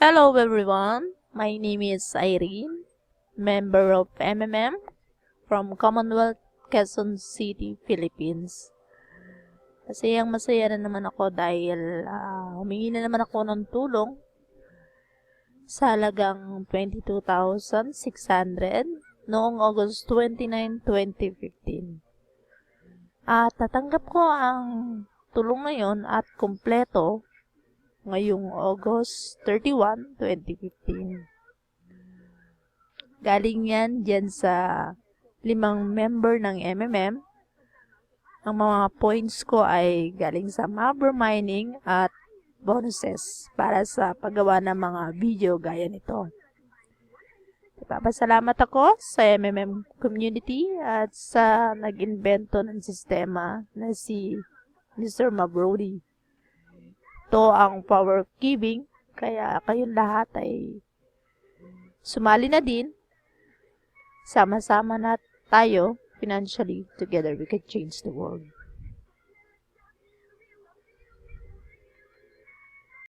Hello everyone, my name is Irene, member of MMM from Commonwealth, Quezon City, Philippines. Masaya na naman ako dahil humingi na naman ako ng tulong sa halagang 22,600 noong August 29, 2015. At tatanggap ko ang tulong na yon at kumpleto ngayong August 31, 2015. Galing yan dyan sa 5 member ng MMM. Ang mga points ko ay galing sa Mabro Mining at bonuses para sa paggawa ng mga video gaya nito. Nagpapasalamat ako sa MMM community at sa nag-invento ng sistema na si Mr. Mabrody. Ito ang power of giving, kaya kayong lahat ay sumali na din. Sama-sama na tayo financially. Together we can change the world.